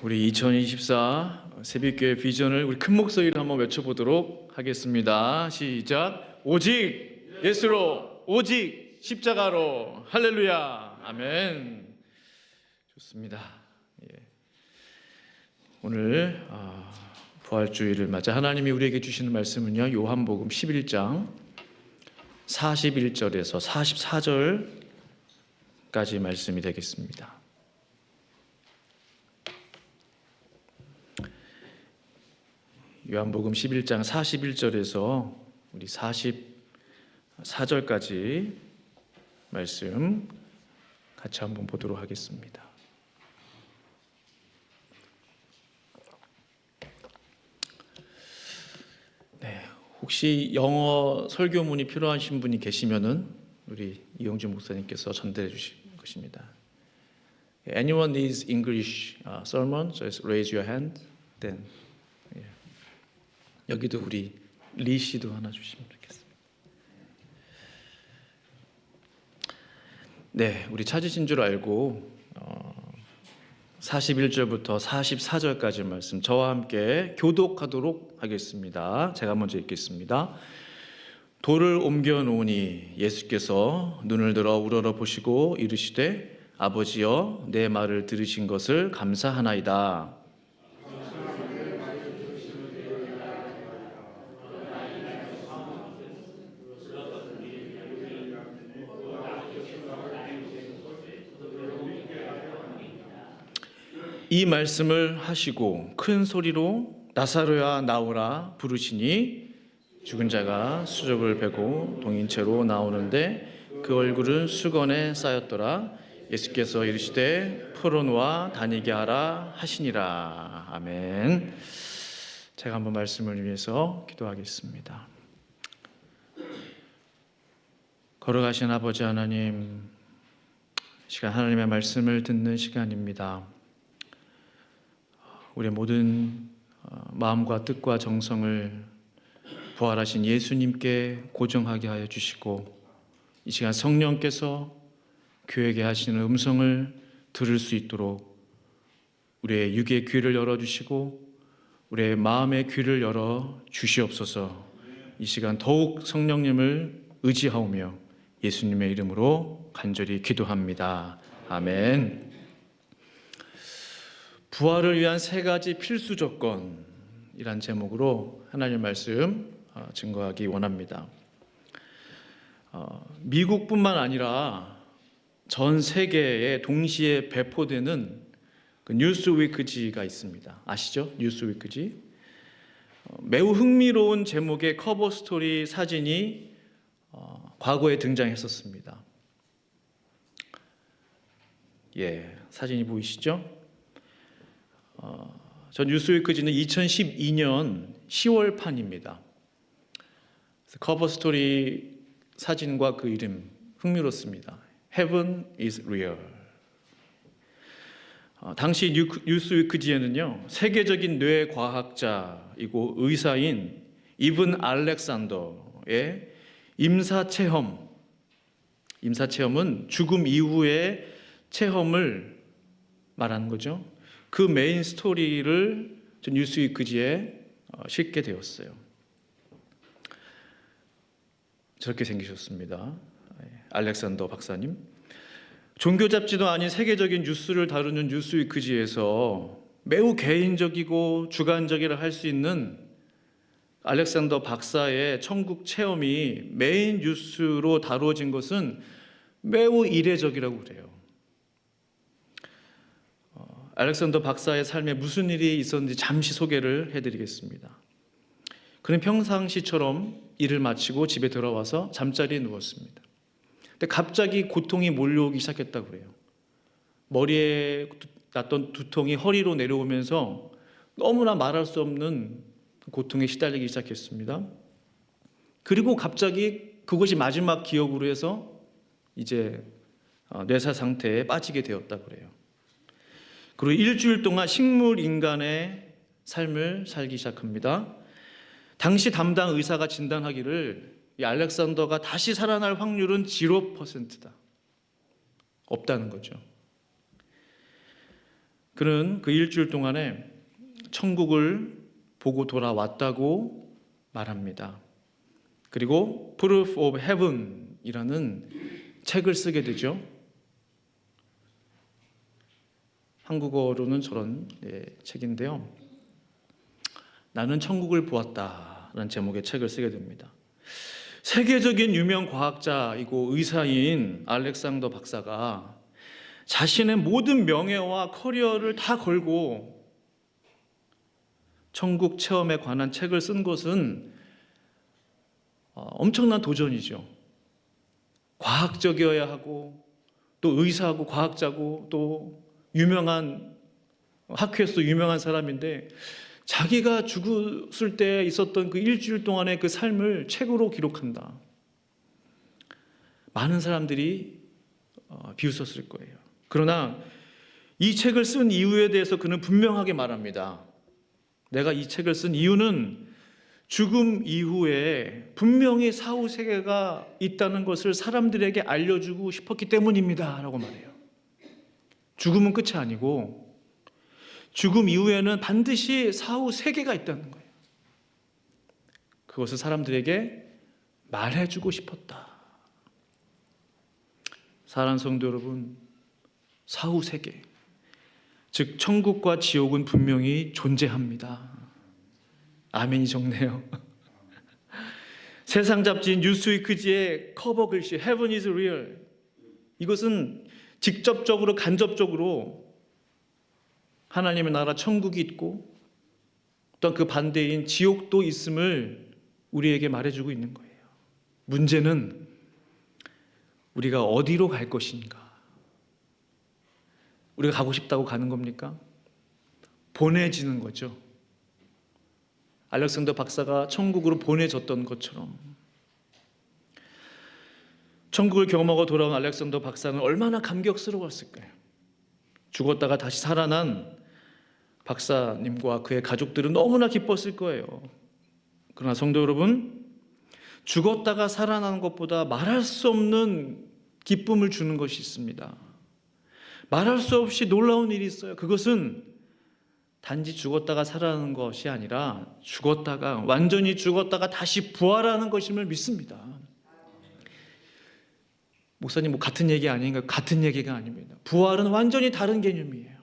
우리 2024 새벽교회 비전을 우리 큰 목소리로 한번 외쳐보도록 하겠습니다. 시작. 오직 예수로, 오직 십자가로. 할렐루야. 아멘. 좋습니다. 오늘 부활주의를 맞아 하나님이 우리에게 주시는 말씀은요, 요한복음 11장 41절에서 44절까지 말씀이 되겠습니다. 요한복음 11장 41절에서 우리 44절까지 말씀 같이 한번 보도록 하겠습니다. 네, 혹시 영어 설교문이 필요하신 분이 계시면은 우리 이용준 목사님께서 전달해 주실 것입니다. Anyone needs English sermon? Just raise your hand. Then 여기도 우리 리 씨도 하나 주시면 좋겠습니다. 네, 우리 찾으신 줄 알고 41절부터 44절까지 말씀 저와 함께 교독하도록 하겠습니다. 제가 먼저 읽겠습니다. 돌을 옮겨 놓으니 예수께서 눈을 들어 우러러 보시고 이르시되 아버지여 내 말을 들으신 것을 감사하나이다. 이 말씀을 하시고 큰 소리로 나사로야 나오라 부르시니 죽은 자가 수족을 베고 동인채로 나오는데 그 얼굴은 수건에 쌓였더라. 예수께서 이르시되 풀어놓아 다니게 하라 하시니라. 아멘. 제가 한번 말씀을 위해서 기도하겠습니다. 걸어가신 아버지 하나님, 시간 하나님의 말씀을 듣는 시간입니다. 우리의 모든 마음과 뜻과 정성을 부활하신 예수님께 고정하게 하여 주시고 이 시간 성령께서 교회에게 하시는 음성을 들을 수 있도록 우리의 육의 귀를 열어주시고 우리의 마음의 귀를 열어 주시옵소서. 이 시간 더욱 성령님을 의지하오며 예수님의 이름으로 간절히 기도합니다. 아멘. 부활을 위한 세 가지 필수 조건이란 제목으로 하나님의 말씀 증거하기 원합니다. 미국뿐만 아니라 전 세계에 동시에 배포되는 그 뉴스위크지가 있습니다. 아시죠? 뉴스위크지. 매우 흥미로운 제목의 커버 스토리 사진이 과거에 등장했었습니다. 사진이 보이시죠? 저 뉴스위크지는 2012년 10월판입니다. 커버 스토리 사진과 그 이름 흥미롭습니다. Heaven is real. 당시 뉴스위크지에는요, 세계적인 뇌과학자이고 의사인 이븐 알렉산더의 임사체험은 죽음 이후의 체험을 말하는 거죠. 그 메인 스토리를 뉴스위크지에 싣게 되었어요. 저렇게 생기셨습니다. 알렉산더 박사님. 종교 잡지도 아닌 세계적인 뉴스를 다루는 뉴스위크지에서 매우 개인적이고 주관적이라 할 수 있는 알렉산더 박사의 천국 체험이 메인 뉴스로 다루어진 것은 매우 이례적이라고 그래요. 알렉산더 박사의 삶에 무슨 일이 있었는지 잠시 소개를 해드리겠습니다. 그는 평상시처럼 일을 마치고 집에 들어와서 잠자리에 누웠습니다. 근데 갑자기 고통이 몰려오기 시작했다고 그래요. 머리에 났던 두통이 허리로 내려오면서 너무나 말할 수 없는 고통에 시달리기 시작했습니다. 그리고 갑자기 그것이 마지막 기억으로 해서 이제 뇌사 상태에 빠지게 되었다고 그래요. 그리고 일주일 동안 식물 인간의 삶을 살기 시작합니다. 당시 담당 의사가 진단하기를 이 알렉산더가 다시 살아날 확률은 0%다. 없다는 거죠. 그는 그 일주일 동안에 천국을 보고 돌아왔다고 말합니다. 그리고 Proof of Heaven이라는 책을 쓰게 되죠. 한국어로는 저런 책인데요. 나는 천국을 보았다라는 제목의 책을 쓰게 됩니다. 세계적인 유명 과학자이고 의사인 알렉산더 박사가 자신의 모든 명예와 커리어를 다 걸고 천국 체험에 관한 책을 쓴 것은 엄청난 도전이죠. 과학적이어야 하고 또 의사하고 과학자고 또 유명한 학회에서도 유명한 사람인데 자기가 죽었을 때 있었던 그 일주일 동안의 그 삶을 책으로 기록한다. 많은 사람들이 비웃었을 거예요. 그러나 이 책을 쓴 이유에 대해서 그는 분명하게 말합니다. 내가 이 책을 쓴 이유는 죽음 이후에 분명히 사후 세계가 있다는 것을 사람들에게 알려주고 싶었기 때문입니다 라고 말해요. 죽음은 끝이 아니고 죽음 이후에는 반드시 사후 세계가 있다는 거예요. 그것을 사람들에게 말해주고 싶었다. 사랑하는 성도 여러분, 사후 세계, 즉 천국과 지옥은 분명히 존재합니다. 아멘이 적네요. 세상 잡지인 뉴스위크지의 커버 글씨 Heaven is real, 이것은 직접적으로 간접적으로 하나님의 나라 천국이 있고 또한 그 반대인 지옥도 있음을 우리에게 말해주고 있는 거예요. 문제는 우리가 어디로 갈 것인가? 우리가 가고 싶다고 가는 겁니까? 보내지는 거죠. 알렉산더 박사가 천국으로 보내졌던 것처럼 천국을 경험하고 돌아온 알렉산더 박사는 얼마나 감격스러웠을까요? 죽었다가 다시 살아난 박사님과 그의 가족들은 너무나 기뻤을 거예요. 그러나 성도 여러분, 죽었다가 살아나는 것보다 말할 수 없는 기쁨을 주는 것이 있습니다. 말할 수 없이 놀라운 일이 있어요. 그것은 단지 죽었다가 살아나는 것이 아니라 완전히 죽었다가 다시 부활하는 것임을 믿습니다. 목사님 같은 얘기 아닌가요? 같은 얘기가 아닙니다. 부활은 완전히 다른 개념이에요.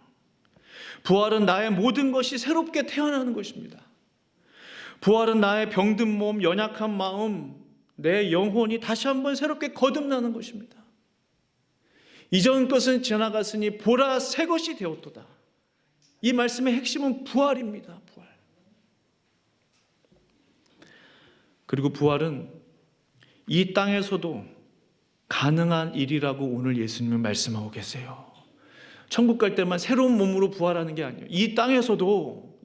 부활은 나의 모든 것이 새롭게 태어나는 것입니다. 부활은 나의 병든 몸, 연약한 마음, 내 영혼이 다시 한번 새롭게 거듭나는 것입니다. 이전 것은 지나갔으니 보라 새 것이 되었도다. 이 말씀의 핵심은 부활입니다. 부활. 그리고 부활은 이 땅에서도 가능한 일이라고 오늘 예수님은 말씀하고 계세요. 천국 갈 때만 새로운 몸으로 부활하는 게 아니에요. 이 땅에서도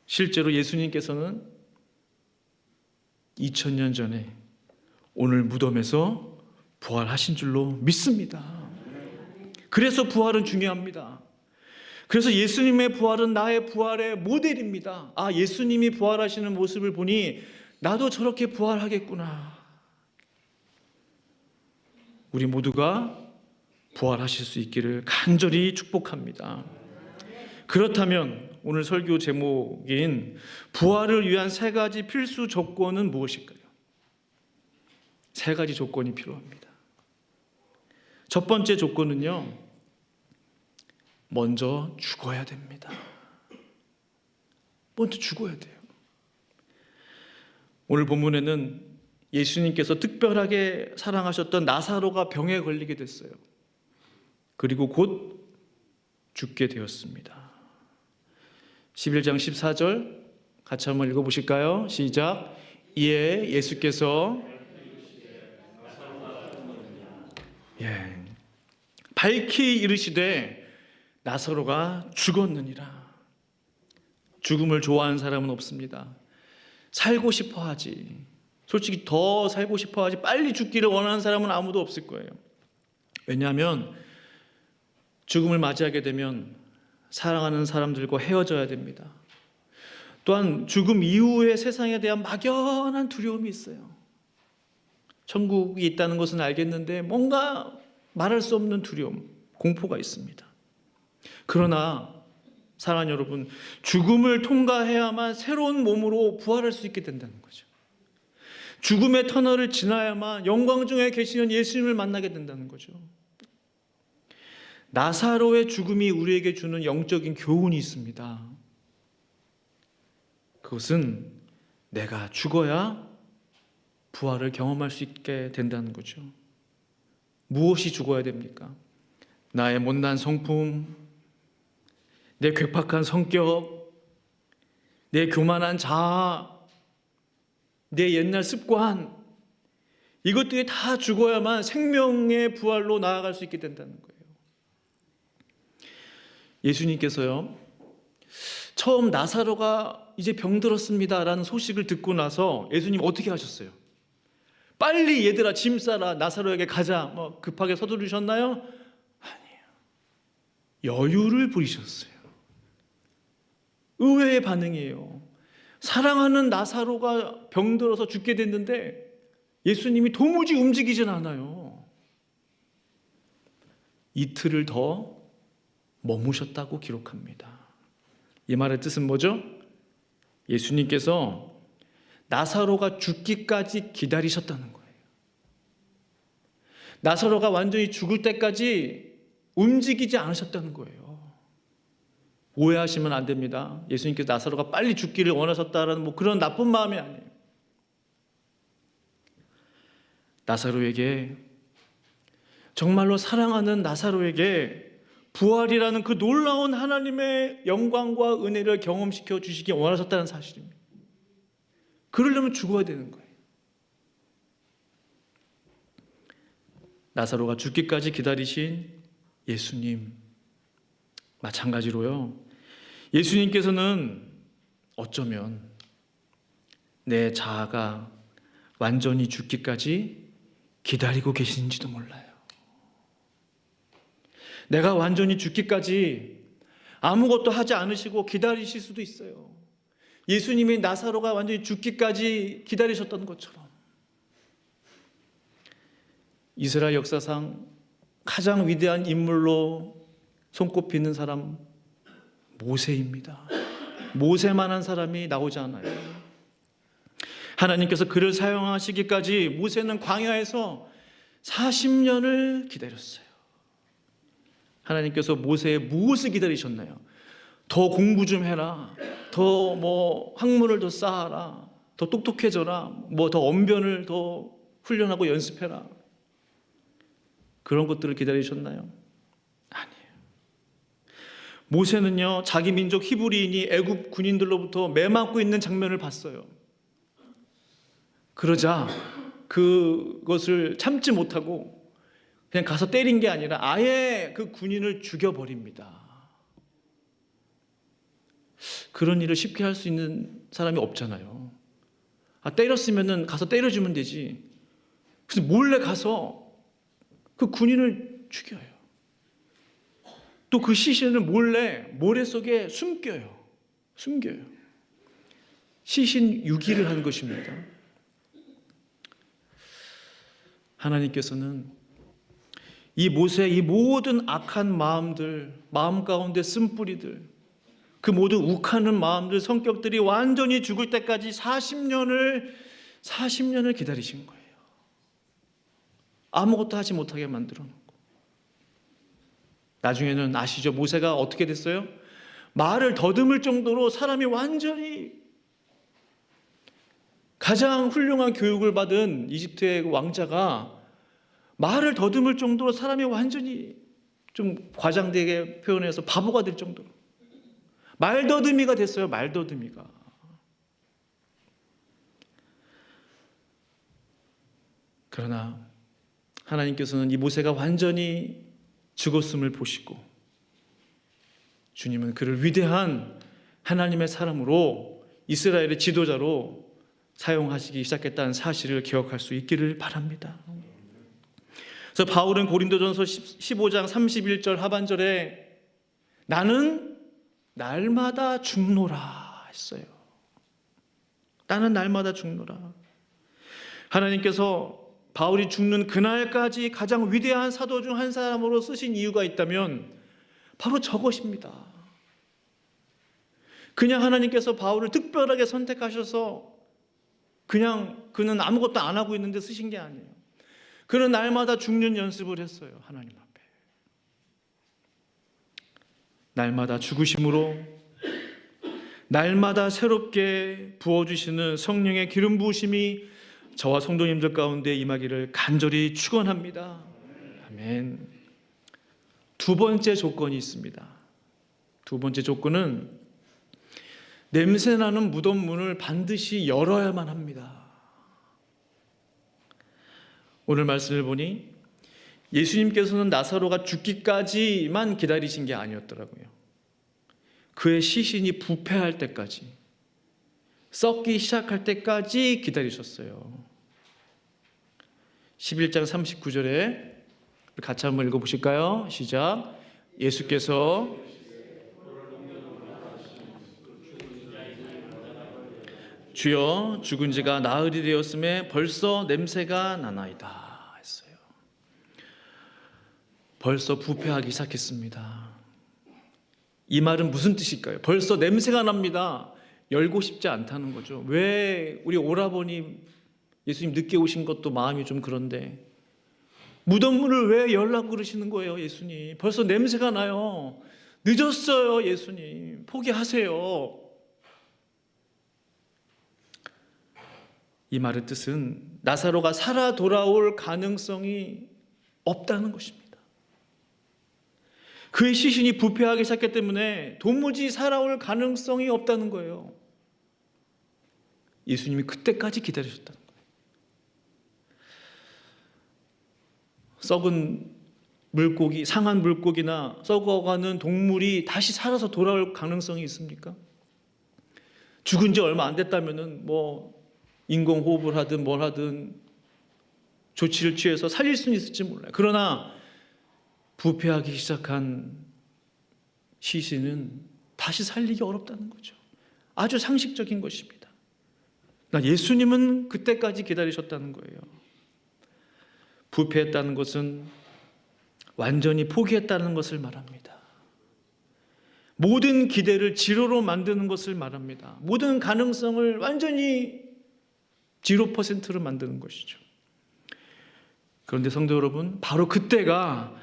실제로 예수님께서는 2000년 전에 오늘 무덤에서 부활하신 줄로 믿습니다. 그래서 부활은 중요합니다. 그래서 예수님의 부활은 나의 부활의 모델입니다. 아, 예수님이 부활하시는 모습을 보니 나도 저렇게 부활하겠구나. 우리 모두가 부활하실 수 있기를 간절히 축복합니다. 그렇다면 오늘 설교 제목인 부활을 위한 세 가지 필수 조건은 무엇일까요? 세 가지 조건이 필요합니다. 첫 번째 조건은요, 먼저 죽어야 됩니다. 먼저 죽어야 돼요. 오늘 본문에는 예수님께서 특별하게 사랑하셨던 나사로가 병에 걸리게 됐어요. 그리고 곧 죽게 되었습니다. 11장 14절 같이 한번 읽어보실까요? 시작. 이에 예수께서 밝히 이르시되 나사로가 죽었느니라. 죽음을 좋아하는 사람은 없습니다. 살고 싶어 하지. 솔직히 더 살고 싶어 하지. 빨리 죽기를 원하는 사람은 아무도 없을 거예요. 왜냐하면 죽음을 맞이하게 되면 사랑하는 사람들과 헤어져야 됩니다. 또한 죽음 이후의 세상에 대한 막연한 두려움이 있어요. 천국이 있다는 것은 알겠는데 뭔가 말할 수 없는 두려움, 공포가 있습니다. 그러나 사랑하는 여러분, 죽음을 통과해야만 새로운 몸으로 부활할 수 있게 된다는 거죠. 죽음의 터널을 지나야만 영광 중에 계시는 예수님을 만나게 된다는 거죠. 나사로의 죽음이 우리에게 주는 영적인 교훈이 있습니다. 그것은 내가 죽어야 부활을 경험할 수 있게 된다는 거죠. 무엇이 죽어야 됩니까? 나의 못난 성품, 내 괴팍한 성격, 내 교만한 자아, 내 옛날 습관, 이것들이 다 죽어야만 생명의 부활로 나아갈 수 있게 된다는 거예요. 예수님께서요, 처음 나사로가 이제 병들었습니다 라는 소식을 듣고 나서 예수님 어떻게 하셨어요? 빨리 얘들아 짐 싸라, 나사로에게 가자, 급하게 서두르셨나요? 아니에요. 여유를 부리셨어요. 의외의 반응이에요. 사랑하는 나사로가 병들어서 죽게 됐는데 예수님이 도무지 움직이진 않아요. 이틀을 더 머무셨다고 기록합니다. 이 말의 뜻은 뭐죠? 예수님께서 나사로가 죽기까지 기다리셨다는 거예요. 나사로가 완전히 죽을 때까지 움직이지 않으셨다는 거예요. 오해하시면 안 됩니다. 예수님께서 나사로가 빨리 죽기를 원하셨다라는 그런 나쁜 마음이 아니에요. 나사로에게, 정말로 사랑하는 나사로에게 부활이라는 그 놀라운 하나님의 영광과 은혜를 경험시켜 주시기 원하셨다는 사실입니다. 그러려면 죽어야 되는 거예요. 나사로가 죽기까지 기다리신 예수님, 마찬가지로요, 예수님께서는 어쩌면 내 자아가 완전히 죽기까지 기다리고 계시는지도 몰라요. 내가 완전히 죽기까지 아무것도 하지 않으시고 기다리실 수도 있어요. 예수님이 나사로가 완전히 죽기까지 기다리셨던 것처럼. 이스라엘 역사상 가장 위대한 인물로 손꼽히는 사람 모세입니다. 모세만한 사람이 나오지 않아요. 하나님께서 그를 사용하시기까지 모세는 광야에서 40년을 기다렸어요. 하나님께서 모세의 무엇을 기다리셨나요? 더 공부 좀 해라, 더 학문을 더 쌓아라, 더 똑똑해져라, 더 언변을 더 훈련하고 연습해라, 그런 것들을 기다리셨나요? 아니에요. 모세는요, 자기 민족 히브리인이 애굽 군인들로부터 매맞고 있는 장면을 봤어요. 그러자 그것을 참지 못하고 그냥 가서 때린 게 아니라 아예 그 군인을 죽여버립니다. 그런 일을 쉽게 할 수 있는 사람이 없잖아요. 때렸으면 가서 때려주면 되지. 그래서 몰래 가서 그 군인을 죽여요. 또 그 시신을 몰래 모래 속에 숨겨요. 시신 유기를 한 것입니다. 하나님께서는 이 모세의 이 모든 악한 마음들, 마음 가운데 쓴뿌리들, 그 모든 욱하는 마음들, 성격들이 완전히 죽을 때까지 40년을 기다리신 거예요. 아무것도 하지 못하게 만들어 놓고. 나중에는 아시죠? 모세가 어떻게 됐어요? 말을 더듬을 정도로 사람이 완전히, 가장 훌륭한 교육을 받은 이집트의 왕자가 말을 더듬을 정도로 사람이 완전히, 좀 과장되게 표현해서 바보가 될 정도로 말더듬이가 됐어요. 말더듬이가. 그러나 하나님께서는 이 모세가 완전히 죽었음을 보시고 주님은 그를 위대한 하나님의 사람으로, 이스라엘의 지도자로 사용하시기 시작했다는 사실을 기억할 수 있기를 바랍니다. 그래서 바울은 고린도전서 15장 31절 하반절에 나는 날마다 죽노라 했어요. 나는 날마다 죽노라. 하나님께서 바울이 죽는 그날까지 가장 위대한 사도 중 한 사람으로 쓰신 이유가 있다면 바로 저것입니다. 그냥 하나님께서 바울을 특별하게 선택하셔서 그냥 그는 아무것도 안 하고 있는데 쓰신 게 아니에요. 그는 날마다 죽는 연습을 했어요. 하나님 앞에. 날마다 죽으심으로 날마다 새롭게 부어주시는 성령의 기름 부으심이 저와 성도님들 가운데 임하기를 간절히 축원합니다. 아멘. 두 번째 조건이 있습니다. 두 번째 조건은 냄새나는 무덤 문을 반드시 열어야만 합니다. 오늘 말씀을 보니 예수님께서는 나사로가 죽기까지만 기다리신 게 아니었더라고요. 그의 시신이 부패할 때까지, 썩기 시작할 때까지 기다리셨어요. 11장 39절에 같이 한번 읽어보실까요? 시작. 예수께서 주여 죽은 지가 나흘이 되었음에 벌써 냄새가 나나이다 했어요. 벌써 부패하기 시작했습니다. 이 말은 무슨 뜻일까요? 벌써 냄새가 납니다. 열고 싶지 않다는 거죠. 왜 우리 오라버니 예수님 늦게 오신 것도 마음이 좀 그런데 무덤문을 왜 열라고 그러시는 거예요? 예수님 벌써 냄새가 나요. 늦었어요. 예수님 포기하세요. 이 말의 뜻은 나사로가 살아 돌아올 가능성이 없다는 것입니다. 그의 시신이 부패하기 시작했기 때문에 도무지 살아올 가능성이 없다는 거예요. 예수님이 그때까지 기다리셨다는 거예요. 썩은 물고기, 상한 물고기나 썩어가는 동물이 다시 살아서 돌아올 가능성이 있습니까? 죽은 지 얼마 안 됐다면은 인공호흡을 하든 뭘 하든 조치를 취해서 살릴 수는 있을지 몰라요. 그러나 부패하기 시작한 시신은 다시 살리기 어렵다는 거죠. 아주 상식적인 것입니다. 예수님은 그때까지 기다리셨다는 거예요. 부패했다는 것은 완전히 포기했다는 것을 말합니다. 모든 기대를 지로로 만드는 것을 말합니다. 모든 가능성을 완전히 0%로 만드는 것이죠. 그런데 성도 여러분, 바로 그때가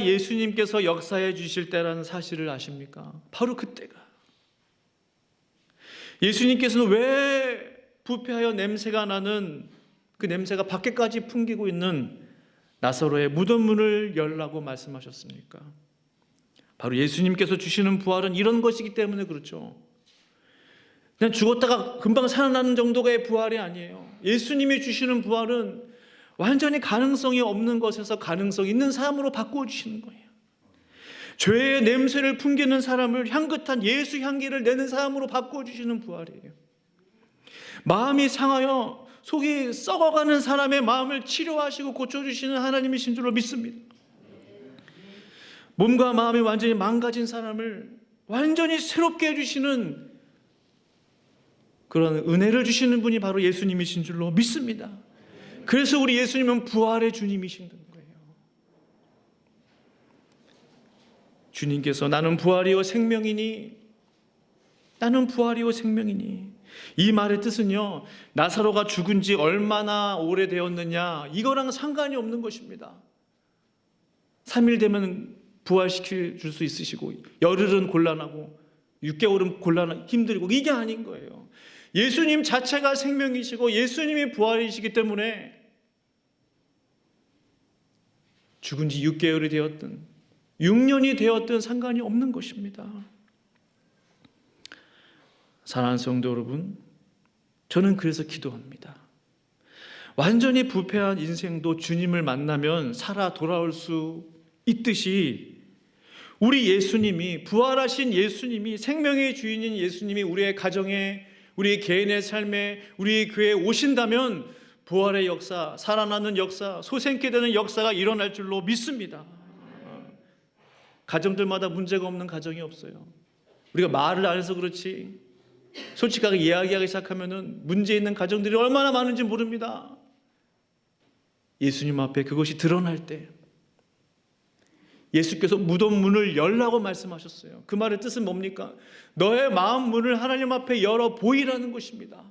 예수님께서 역사해 주실 때라는 사실을 아십니까? 바로 그때가. 예수님께서는 왜 부패하여 냄새가 나는 그 냄새가 밖에까지 풍기고 있는 나사로의 무덤문을 열라고 말씀하셨습니까? 바로 예수님께서 주시는 부활은 이런 것이기 때문에 그렇죠. 그냥 죽었다가 금방 살아나는 정도의 부활이 아니에요. 예수님이 주시는 부활은 완전히 가능성이 없는 것에서 가능성 있는 삶으로 바꿔주시는 거예요. 죄의 냄새를 풍기는 사람을 향긋한 예수 향기를 내는 사람으로 바꿔주시는 부활이에요. 마음이 상하여 속이 썩어가는 사람의 마음을 치료하시고 고쳐주시는 하나님이신 줄로 믿습니다. 몸과 마음이 완전히 망가진 사람을 완전히 새롭게 해주시는 그런 은혜를 주시는 분이 바로 예수님이신 줄로 믿습니다. 그래서 우리 예수님은 부활의 주님이신 거예요. 주님께서 나는 부활이요 생명이니 이 말의 뜻은요, 나사로가 죽은 지 얼마나 오래되었느냐 이거랑 상관이 없는 것입니다. 3일 되면 부활시켜 줄 수 있으시고 열흘은 곤란하고 6개월은 곤란하고 힘들고 이게 아닌 거예요. 예수님 자체가 생명이시고 예수님이 부활이시기 때문에 죽은 지 6개월이 되었든 6년이 되었든 상관이 없는 것입니다. 사랑하는 성도 여러분, 저는 그래서 기도합니다. 완전히 부패한 인생도 주님을 만나면 살아 돌아올 수 있듯이 우리 예수님이, 부활하신 예수님이, 생명의 주인인 예수님이 우리의 가정에, 우리 개인의 삶에, 우리 교회에 오신다면 부활의 역사, 살아나는 역사, 소생케 되는 역사가 일어날 줄로 믿습니다. 가정들마다 문제가 없는 가정이 없어요. 우리가 말을 안 해서 그렇지 솔직하게 이야기하기 시작하면 문제 있는 가정들이 얼마나 많은지 모릅니다. 예수님 앞에 그것이 드러날 때, 예수께서 무덤 문을 열라고 말씀하셨어요. 그 말의 뜻은 뭡니까? 너의 마음 문을 하나님 앞에 열어 보이라는 것입니다.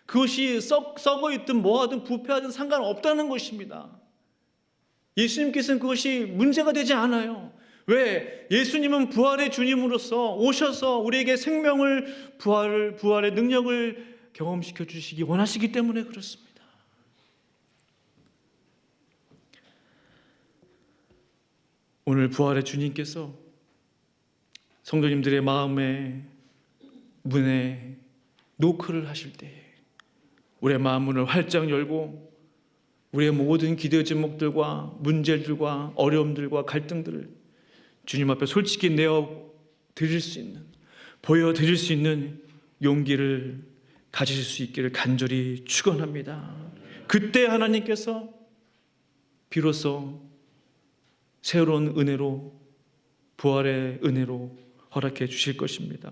그것이 썩어 있든 뭐하든 부패하든 상관없다는 것입니다. 예수님께서는 그것이 문제가 되지 않아요. 왜? 예수님은 부활의 주님으로서 오셔서 우리에게 생명을 부활의 능력을 경험시켜 주시기 원하시기 때문에 그렇습니다. 오늘 부활의 주님께서 성도님들의 마음의 문에 노크를 하실 때 우리의 마음 문을 활짝 열고 우리의 모든 기대 제목들과 문제들과 어려움들과 갈등들을 주님 앞에 솔직히 내어 드릴 수 있는, 보여 드릴 수 있는 용기를 가지실 수 있기를 간절히 축원합니다. 그때 하나님께서 비로소 새로운 은혜로, 부활의 은혜로 허락해 주실 것입니다.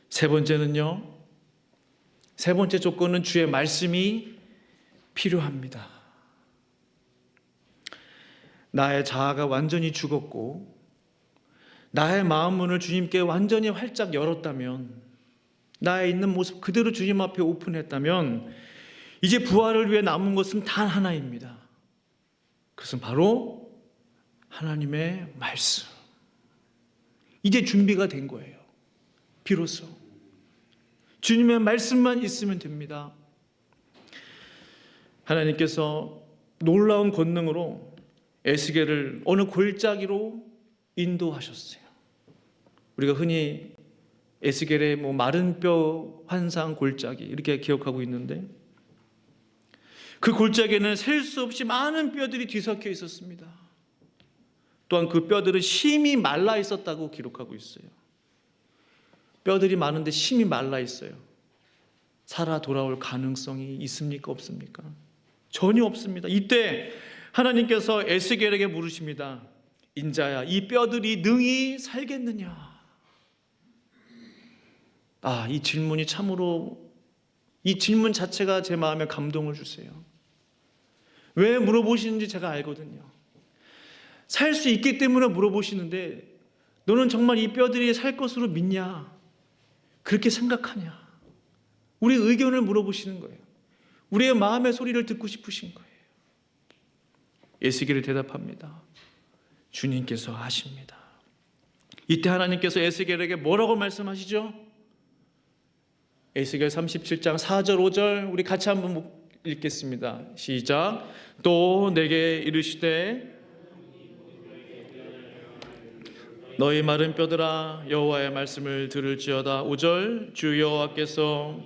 세 번째는요, 세 번째 조건은 주의 말씀이 필요합니다. 나의 자아가 완전히 죽었고 나의 마음 문을 주님께 완전히 활짝 열었다면, 나의 있는 모습 그대로 주님 앞에 오픈했다면 이제 부활을 위해 남은 것은 단 하나입니다. 그것은 바로 하나님의 말씀. 이제 준비가 된 거예요. 비로소 주님의 말씀만 있으면 됩니다. 하나님께서 놀라운 권능으로 에스겔을 어느 골짜기로 인도하셨어요. 우리가 흔히 에스겔의 마른 뼈 환상 골짜기 이렇게 기억하고 있는데, 그 골짜기에는 셀 수 없이 많은 뼈들이 뒤섞여 있었습니다. 또한 그 뼈들은 심이 말라 있었다고 기록하고 있어요. 뼈들이 많은데 심이 말라 있어요. 살아 돌아올 가능성이 있습니까? 없습니까? 전혀 없습니다. 이때 하나님께서 에스겔에게 물으십니다. 인자야, 이 뼈들이 능히 살겠느냐? 이 질문이 참으로, 이 질문 자체가 제 마음에 감동을 주세요. 왜 물어보시는지 제가 알거든요. 살 수 있기 때문에 물어보시는데, 너는 정말 이 뼈들이 살 것으로 믿냐? 그렇게 생각하냐? 우리 의견을 물어보시는 거예요. 우리의 마음의 소리를 듣고 싶으신 거예요. 에스겔이 대답합니다. 주님께서 하십니다. 이때 하나님께서 에스겔에게 뭐라고 말씀하시죠? 에스겔 37장 4절 5절 우리 같이 한번 읽겠습니다. 시작. 또 내게 이르시되 너희 마른 뼈들아 여호와의 말씀을 들을지어다. 5절 주 여호와께서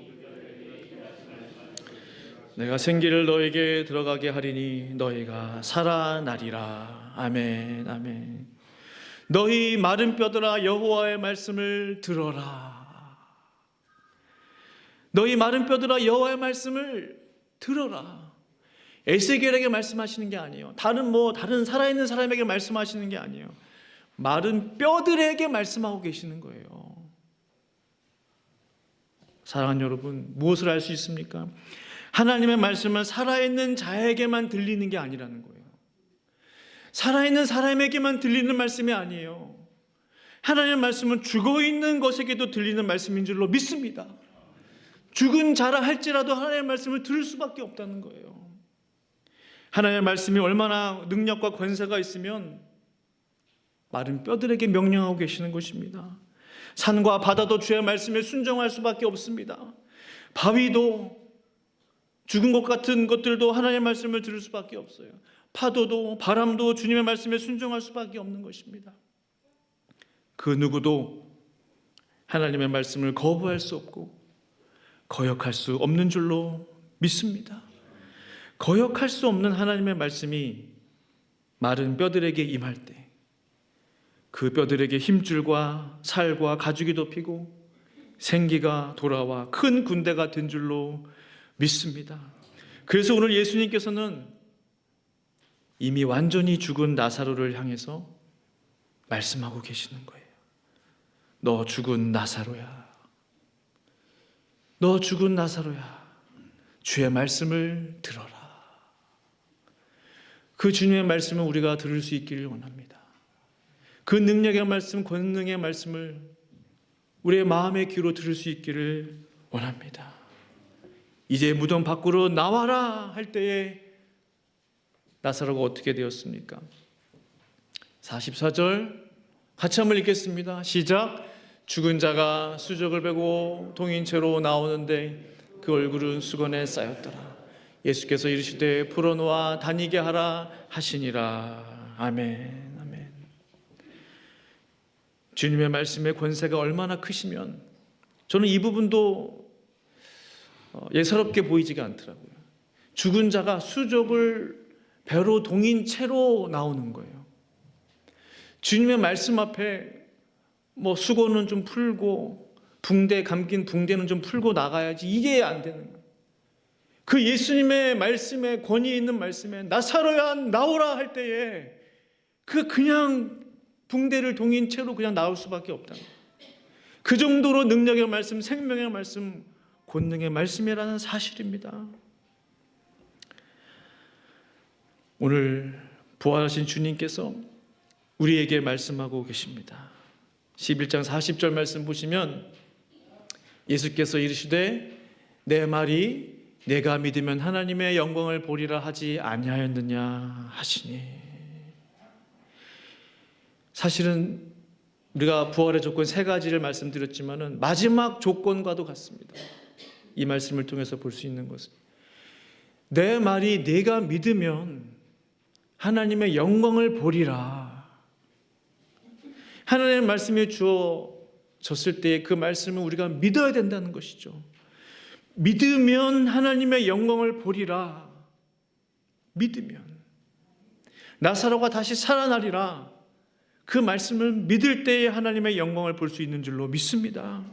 내가 생기를 너에게 들어가게 하리니 너희가 살아나리라. 아멘. 아멘. 너희 마른 뼈들아 여호와의 말씀을 들어라. 너희 마른 뼈들아 여호와의 말씀을 들어라. 에스겔에게 말씀하시는 게 아니에요. 다른 살아있는 사람에게 말씀하시는 게 아니에요. 마른 뼈들에게 말씀하고 계시는 거예요. 사랑하는 여러분, 무엇을 알 수 있습니까? 하나님의 말씀은 살아있는 자에게만 들리는 게 아니라는 거예요. 살아있는 사람에게만 들리는 말씀이 아니에요. 하나님의 말씀은 죽어있는 것에게도 들리는 말씀인 줄로 믿습니다. 죽은 자라 할지라도 하나님의 말씀을 들을 수밖에 없다는 거예요. 하나님의 말씀이 얼마나 능력과 권세가 있으면 마른 뼈들에게 명령하고 계시는 것입니다. 산과 바다도 주의 말씀에 순종할 수밖에 없습니다. 바위도, 죽은 것 같은 것들도 하나님의 말씀을 들을 수밖에 없어요. 파도도 바람도 주님의 말씀에 순종할 수밖에 없는 것입니다. 그 누구도 하나님의 말씀을 거부할 수 없고 거역할 수 없는 줄로 믿습니다. 거역할 수 없는 하나님의 말씀이 마른 뼈들에게 임할 때 그 뼈들에게 힘줄과 살과 가죽이 덮이고 생기가 돌아와 큰 군대가 된 줄로 믿습니다. 그래서 오늘 예수님께서는 이미 완전히 죽은 나사로를 향해서 말씀하고 계시는 거예요. 너 죽은 나사로야. 너 죽은 나사로야. 주의 말씀을 들어라. 그 주님의 말씀을 우리가 들을 수 있기를 원합니다. 그 능력의 말씀, 권능의 말씀을 우리의 마음의 귀로 들을 수 있기를 원합니다. 이제 무덤 밖으로 나와라 할 때에 나사로가 어떻게 되었습니까? 44절 같이 한번 읽겠습니다. 시작. 죽은 자가 수족을 베고 동인채로 나오는데 그 얼굴은 수건에 쌓였더라. 예수께서 이르시되 풀어놓아 다니게 하라 하시니라. 아멘. 아멘. 주님의 말씀의 권세가 얼마나 크시면 저는 이 부분도 예사롭게 보이지가 않더라고요. 죽은 자가 수족을 배로 동인 채로 나오는 거예요. 주님의 말씀 앞에 수건은 좀 풀고 감긴 붕대는 좀 풀고 나가야지 이게 안 되는 거예요. 그 예수님의 말씀에 권위 있는 말씀에 나사로야 나오라 할 때에 그냥 붕대를 동인 채로 그냥 나올 수밖에 없다는 거예요. 그 정도로 능력의 말씀, 생명의 말씀, 권능의 말씀이라는 사실입니다. 오늘 부활하신 주님께서 우리에게 말씀하고 계십니다. 11장 40절 말씀 보시면 예수께서 이르시되 내 말이 내가 믿으면 하나님의 영광을 보리라 하지 아니하였느냐 하시니. 사실은 우리가 부활의 조건 세 가지를 말씀드렸지만은 마지막 조건과도 같습니다. 이 말씀을 통해서 볼 수 있는 것은 내 말이 내가 믿으면 하나님의 영광을 보리라. 하나님의 말씀이 주어졌을 때 그 말씀을 우리가 믿어야 된다는 것이죠. 믿으면 하나님의 영광을 보리라. 믿으면 나사로가 다시 살아나리라. 그 말씀을 믿을 때에 하나님의 영광을 볼 수 있는 줄로 믿습니다.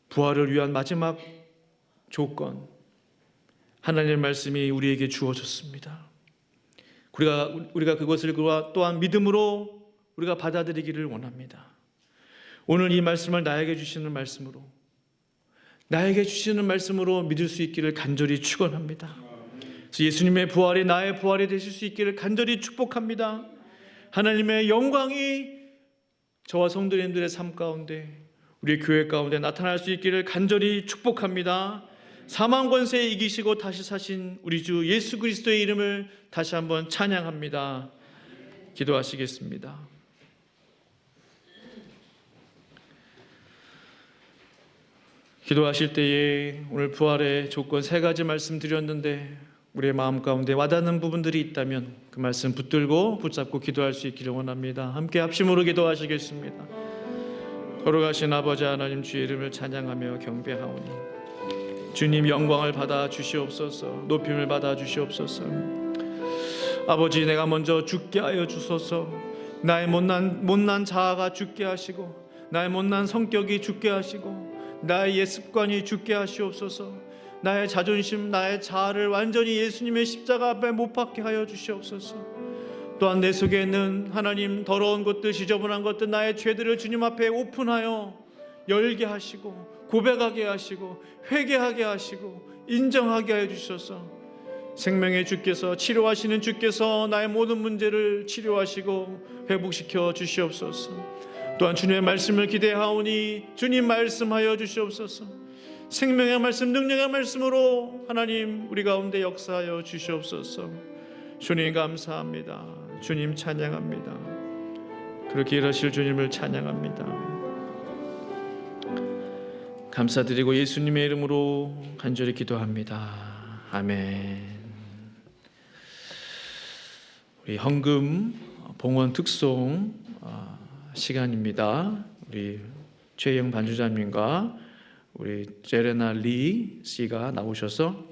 부활을 위한 마지막 조건, 하나님의 말씀이 우리에게 주어졌습니다. 우리가 그것을 또한 믿음으로 우리가 받아들이기를 원합니다. 오늘 이 말씀을 나에게 주시는 말씀으로 믿을 수 있기를 간절히 축원합니다. 그래서 예수님의 부활이 나의 부활이 되실 수 있기를 간절히 축복합니다. 하나님의 영광이 저와 성도님들의 삶 가운데, 우리 교회 가운데 나타날 수 있기를 간절히 축복합니다. 사망 권세에 이기시고 다시 사신 우리 주 예수 그리스도의 이름을 다시 한번 찬양합니다. 기도하시겠습니다. 기도하실 때에 오늘 부활의 조건 세 가지 말씀드렸는데 우리의 마음 가운데 와닿는 부분들이 있다면 그 말씀 붙잡고 기도할 수 있기를 원합니다. 함께 합심으로 기도하시겠습니다. 걸어가신 아버지 하나님, 주의 이름을 찬양하며 경배하오니 주님 영광을 받아 주시옵소서. 높임을 받아 주시옵소서. 아버지, 내가 먼저 죽게 하여 주소서. 나의 못난 자아가 죽게 하시고 나의 못난 성격이 죽게 하시고 나의 옛 습관이 죽게 하시옵소서. 나의 자존심, 나의 자아를 완전히 예수님의 십자가 앞에 못 박게 하여 주시옵소서. 또한 내 속에 있는 하나님 더러운 것들, 지저분한 것들, 나의 죄들을 주님 앞에 오픈하여 열게 하시고 고백하게 하시고 회개하게 하시고 인정하게 하여 주셔서 생명의 주께서, 치료하시는 주께서 나의 모든 문제를 치료하시고 회복시켜 주시옵소서. 또한 주님의 말씀을 기대하오니 주님 말씀하여 주시옵소서. 생명의 말씀, 능력의 말씀으로 하나님 우리 가운데 역사하여 주시옵소서. 주님 감사합니다. 주님 찬양합니다. 그렇게 일하실 주님을 찬양합니다. 감사드리고 예수님의 이름으로 간절히 기도합니다. 아멘. 우리 헌금 봉헌 특송 시간입니다. 우리 최영 반주자님과 우리 제레나 리 씨가 나오셔서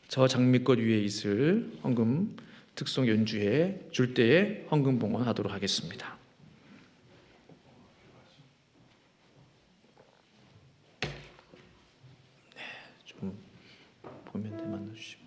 저 장미꽃 위에 있을 헌금 특송 연주회 줄 때에 헌금 봉헌하도록 하겠습니다. 네, 좀 보면 돼 만나주시면.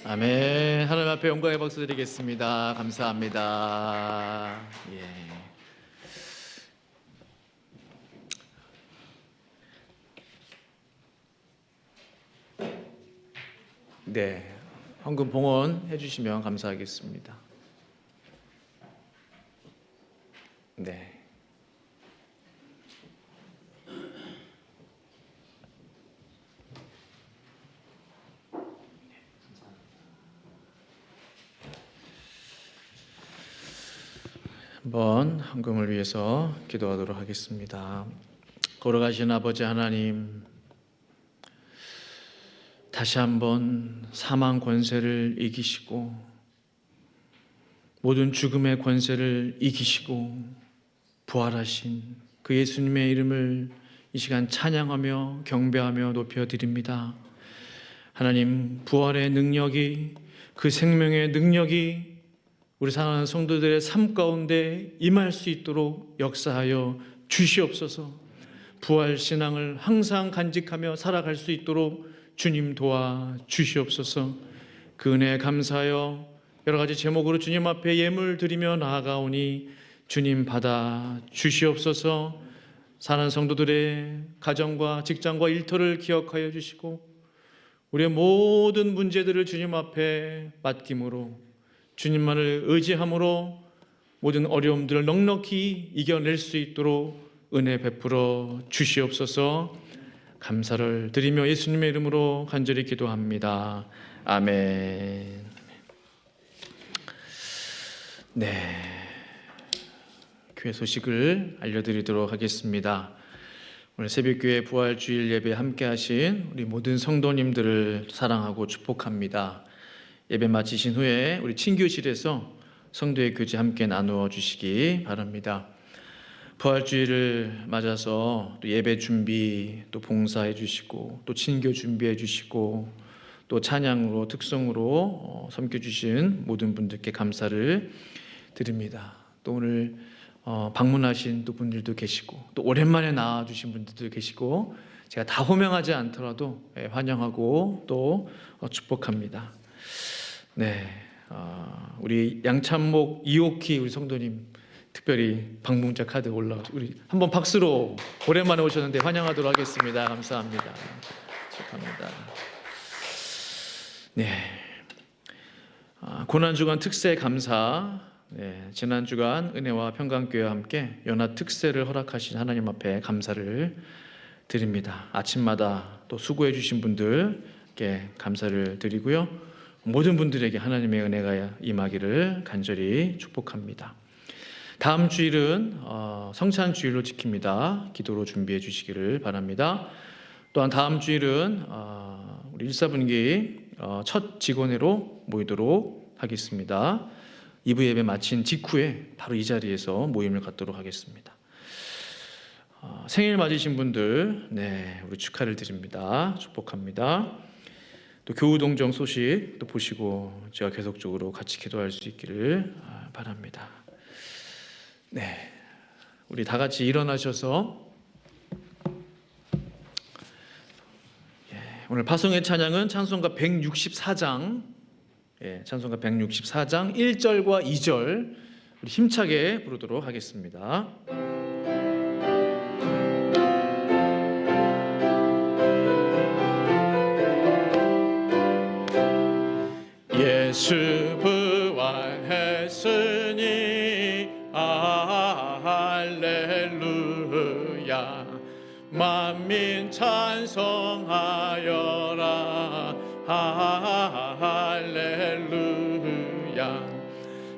아멘. 하나님 앞에 영광의 박수 드리겠습니다. 감사합니다. 예. 네, 헌금 봉헌해 주시면 감사하겠습니다. 네. 한번 헌금을 위해서 기도하도록 하겠습니다. 걸어가신 아버지 하나님, 다시 한번 사망 권세를 이기시고 모든 죽음의 권세를 이기시고 부활하신 그 예수님의 이름을 이 시간 찬양하며 경배하며 높여드립니다. 하나님, 부활의 능력이, 그 생명의 능력이 우리 사랑하는 성도들의 삶 가운데 임할 수 있도록 역사하여 주시옵소서. 부활 신앙을 항상 간직하며 살아갈 수 있도록 주님 도와 주시옵소서. 그 은혜에 감사하여 여러 가지 제목으로 주님 앞에 예물 드리며 나아가오니 주님 받아 주시옵소서. 사는 성도들의 가정과 직장과 일터를 기억하여 주시고 우리의 모든 문제들을 주님 앞에 맡김으로 주님만을 의지함으로 모든 어려움들을 넉넉히 이겨낼 수 있도록 은혜 베풀어 주시옵소서. 감사를 드리며 예수님의 이름으로 간절히 기도합니다. 아멘. 네, 교회 소식을 알려드리도록 하겠습니다. 오늘 새벽교회 부활주일 예배 함께 하신 우리 모든 성도님들을 사랑하고 축복합니다. 예배 마치신 후에 우리 친교실에서 성도의 교제 함께 나누어 주시기 바랍니다. 부활주일을 맞아서 또 예배 준비, 또 봉사해 주시고, 또 친교 준비해 주시고, 또 찬양으로 특성으로 섬겨주신 모든 분들께 감사를 드립니다. 또 오늘 방문하신 또 분들도 계시고, 또 오랜만에 나와주신 분들도 계시고, 제가 다 호명하지 않더라도 환영하고 또 축복합니다. 네, 우리 양찬목 이옥희 우리 성도님 특별히 방문자 카드 우리 한번 박수로 오랜만에 오셨는데 환영하도록 하겠습니다. 감사합니다. 축하합니다. 네, 고난주간 특세 감사. 네, 지난주간 은혜와 평강교회와 함께 연합 특세를 허락하신 하나님 앞에 감사를 드립니다. 아침마다 또 수고해 주신 분들께 감사를 드리고요. 모든 분들에게 하나님의 은혜가 임하기를 간절히 축복합니다. 다음 주일은 성찬 주일로 지킵니다. 기도로 준비해 주시기를 바랍니다. 또한 다음 주일은 우리 일사분기 첫 직원회로 모이도록 하겠습니다. 2부 예배 마친 직후에 바로 이 자리에서 모임을 갖도록 하겠습니다. 생일 맞으신 분들, 네, 우리 축하를 드립니다. 축복합니다. 또 교우동정 소식 또 보시고 제가 계속적으로 같이 기도할 수 있기를 바랍니다. 네, 우리 다 같이 일어나셔서 오늘 파송의 찬양은 찬송가 164장, 찬송가 164장 1절과 2절 우리 힘차게 부르도록 하겠습니다. 예수 부활했으니 할렐루야, 만민 찬송하여라 할렐루야,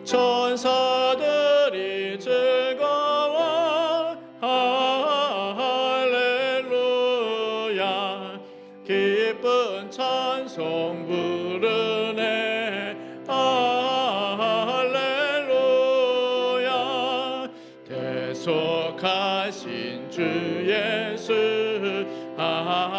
천사들이 즐거워 할렐루야, 기쁜 찬송 부르네 할렐루야, 대속하신 주 예수 할렐루야,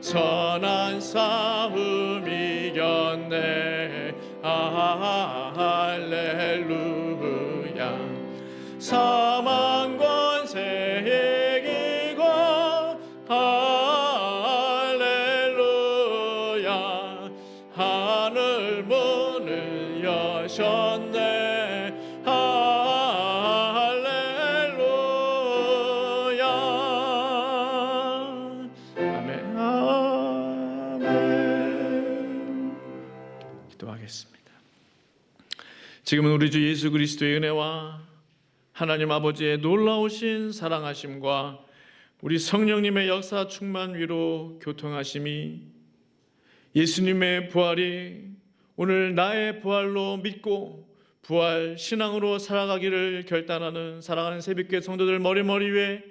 선한 싸움 이겼네 할렐루야, 사망 권세 이기고 할렐루야, 하늘 문을 여셨네 할렐루야. 아멘. 아멘. 기도하겠습니다. 지금은 우리 주 예수 그리스도의 은혜와 하나님 아버지의 놀라우신 사랑하심과 우리 성령님의 역사 충만 위로 교통하심이, 예수님의 부활이 오늘 나의 부활로 믿고 부활 신앙으로 살아가기를 결단하는 사랑하는 새벽교회 성도들 머리머리 위에,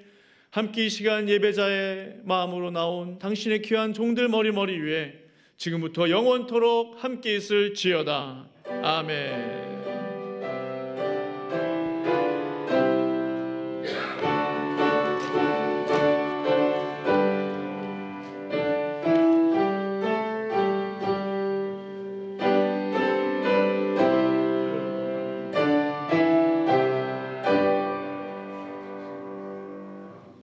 함께 이 시간 예배자의 마음으로 나온 당신의 귀한 종들 머리머리 위에 지금부터 영원토록 함께 있을지어다. 아멘.